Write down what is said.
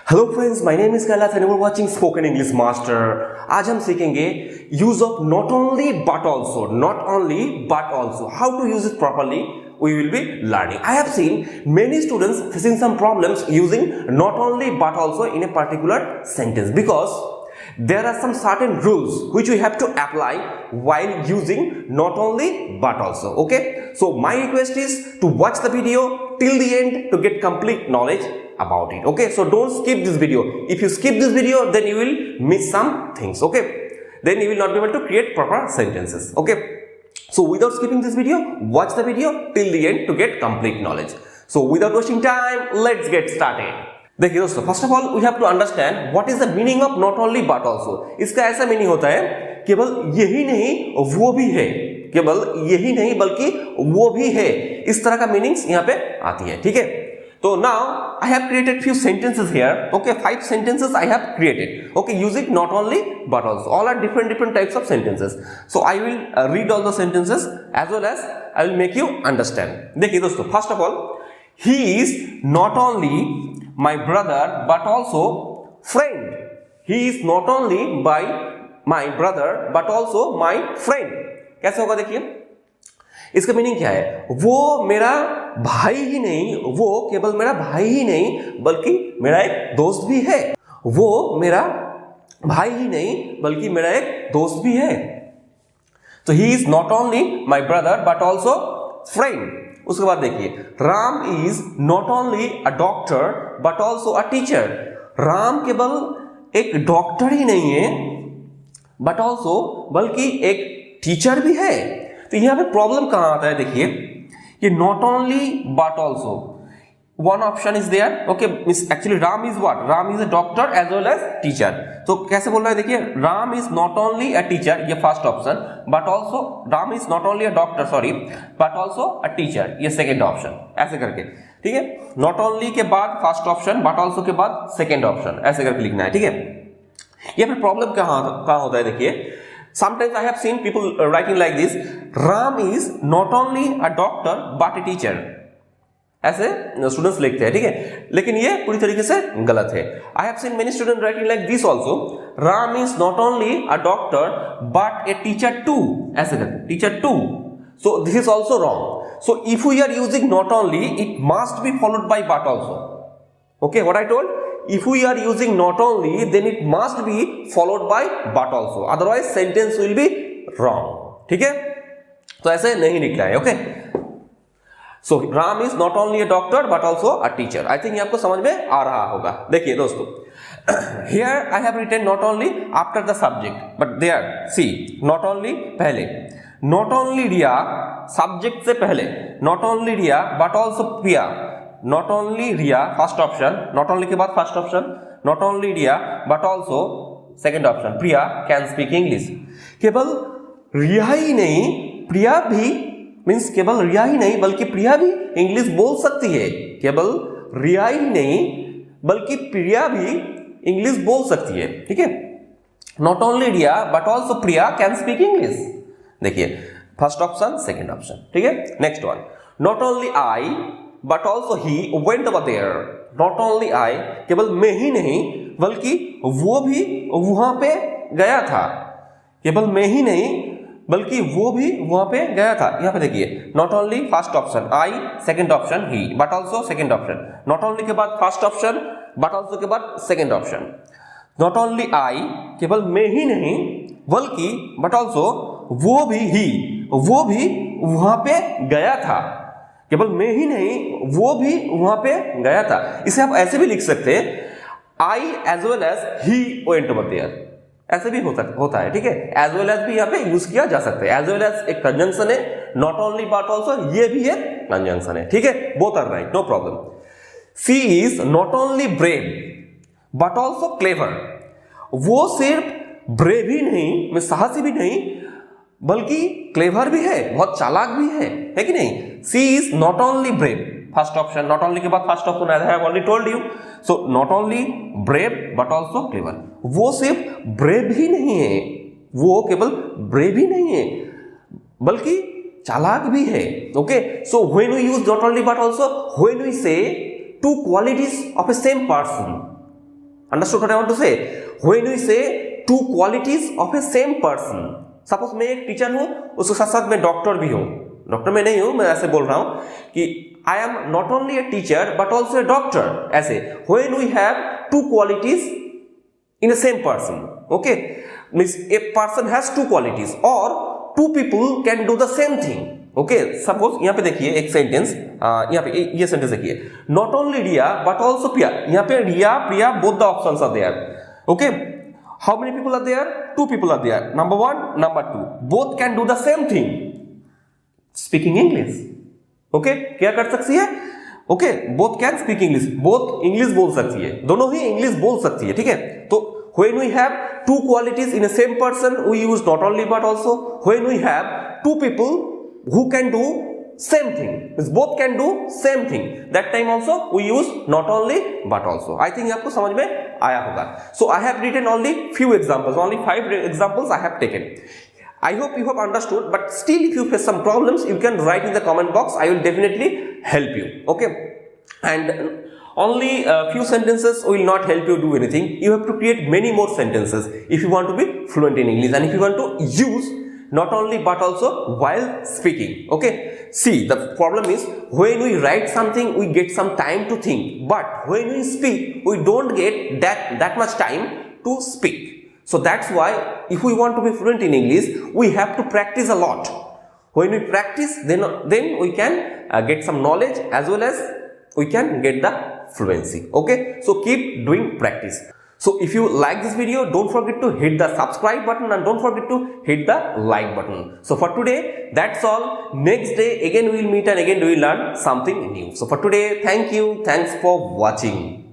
Hello friends, my name is Kailash and you are watching Spoken English Master. आज हम सीखेंगे use of not only but also. Not only but also, how to use it properly we will be learning. I have seen many students facing some problems using not only but also in a particular sentence because there are some certain rules which we have to apply while using not only but also. Okay, so my request is to watch the video till the end to get complete knowledge about it. Okay, so don't skip this video. If you skip this video, then you will miss some things. Okay, then you will not be able to create proper sentences. Okay, so without skipping this video, watch the video till the end to get complete knowledge. So without wasting time, let's get started. देखिए दोस्तों, first of all we have to understand what is the meaning of not only but also. इसका ऐसा meaning होता है केवल यही नहीं वो भी है, केवल यही नहीं बल्कि वो भी है, इस तरह का मीनिंग्स यहाँ पे आती है। ठीक है, तो now I have created few sentences here. Okay, 5 sentences I have created. Okay, using not only but also. All are different types of sentences. So I will read all the sentences as well as I will make you understand. देखिए दोस्तों, first of all, he is not only my brother but also friend. He is not only my brother but also my friend. कैसे होगा देखिए, इसका meaning क्या है? वो मेरा भाई ही नहीं, वो केवल मेरा भाई ही नहीं बल्कि मेरा एक दोस्त भी है। वो मेरा भाई ही नहीं बल्कि मेरा एक दोस्त भी है। तो he is not only my brother but also friend. उसके बाद देखिए, Ram is not only a doctor but also a teacher. Ram केवल एक डॉक्टर ही नहीं है बट ऑल्सो बल्कि एक टीचर भी है। तो यहां पे प्रॉब्लम कहां आता है? देखिए, ये not only but also, one option is there. Okay, actually Ram is what? Ram is a doctor as well as teacher. तो कैसे बोल रहा है? देखिए, Ram is not only a teacher, ये first option, but also Ram is not only a doctor, sorry, but also a teacher, ये second option, ऐसे करके। ठीक है, नॉट ओनली के बाद फर्स्ट ऑप्शन, बट ऑल्सो के बाद सेकेंड ऑप्शन, ऐसे करके लिखना है। ठीक है, ये फिर प्रॉब्लम कहां होता है? देखिए, sometimes I have seen people writing like this, Ram is not only a doctor but a teacher, ऐसे स्टूडेंट्स लिखते हैं। ठीक है, लेकिन ये पूरी तरीके से गलत है। I have seen many students writing like this also, Ram is not only a doctor but a teacher too, ऐसे करके, teacher too. So this is also wrong. So if we are using not only, it must be followed by but also. Okay, what I told? If we are using not only, then it must be followed by but also. Otherwise, sentence will be wrong. ठीक है, तो ऐसे नहीं लिखना है। Okay, so Ram is not only a doctor but also a teacher. I think ये आपको समझ में आ रहा होगा। देखिए दोस्तों, here I have written not only after the subject, but there see not only पहले, not only रिया सब्जेक्ट से पहले, not only Riya but also Priya, not only Riya first option, not only के बाद first option, not only Riya but also second option, Priya can speak English. केवल रिया ही नहीं, प्रिया भी, means केवल रिया ही नहीं बल्कि प्रिया भी इंग्लिश बोल सकती है। केवल रिया ही नहीं बल्कि प्रिया भी इंग्लिश बोल सकती है। ठीक है, not only Riya but also Priya can speak English. देखिए, फर्स्ट ऑप्शन, सेकेंड ऑप्शन। ठीक है, next one, not only I but also he went over there. Not only I, केवल मैं ही नहीं बल्कि वो भी वहां पे गया था। केवल मैं ही नहीं बल्कि वो भी वहां पे गया था। यहां पे देखिए, not only first option I, second option he, but also second option, not only के बाद फर्स्ट ऑप्शन, बट ऑल्सो के बाद second option. Not only I, केवल मैं ही नहीं बल्कि बट ऑल्सो वो भी ही, वो भी वहां पे गया था। केवल मैं ही नहीं, वो भी वहां पे गया था। इसे आप ऐसे भी लिख सकते हैं, I as well as he went over there, ऐसे भी होता है। ठीक है, एज वेल एज भी यहाँ पे यूज किया जा सकता है। एज वेल एज एक कंजंक्शन है, नॉट ओनली बट ऑल्सो ये भी एक कंजंक्शन है। ठीक है, both are right, no problem. She is not only brave but also clever. वो सिर्फ ब्रेव ही नहीं, मैं साहसी भी नहीं बल्कि क्लेवर भी है, बहुत चालाक भी है कि नहीं? She is not only brave, first option, not only के बाद first option, I have already told you. So not only brave but also clever. वो सिर्फ ब्रेव ही नहीं है, वो केवल ब्रेव ही नहीं है बल्कि चालाक भी है। Okay, so when we use not only but also, when we say two qualities of a same person, Understood what I want to say? When we say two qualities of a same person, suppose मैं एक teacher हूं, उसके साथ साथ मैं doctor भी हूं. Doctor मैं नहीं हूं, मैं ऐसे बोल रहा हूं कि I am not only a teacher but also a doctor. ऐसे when we have two qualities in a same person, okay, means a person has two qualities or two people can do the same thing. Okay, suppose यहाँ पे देखिए एक sentence, यहाँ पे ये sentence देखिए, not only Riya but also Priya. यहाँ पे Riya, Priya, both the options are there. Okay, how many people are there? Two people are there. Number one, number two. Both can do the same thing. Speaking English. Okay, क्या कर सकती है? Okay, both can speak English, both English बोल सकती है, दोनों ही English बोल सकती है. ठीक है, तो when we have two qualities in a same person, we use not only but also. When we have two people who can do same thing, means both can do same thing, that time also we use not only but also. I think आपको समझ में आया होगा. So I have written only few examples, only 5 examples I have taken. I hope you have understood, but still if you face some problems, you can write in the comment box. I will definitely help you. Okay, and only a few sentences will not help you do anything. You have to create many more sentences if you want to be fluent in English and if you want to use not only but also while speaking. Okay, see, the problem is when we write something we get some time to think, but when we speak we don't get that much time to speak. So that's why if we want to be fluent in English, we have to practice a lot. When we practice, then we can get some knowledge as well as we can get the fluency. Okay, so keep doing practice. So if you like this video, don't forget to hit the subscribe button and don't forget to hit the like button. So for today, that's all. Next day again we will meet and again we will learn something new. So for today, thank you. Thanks for watching.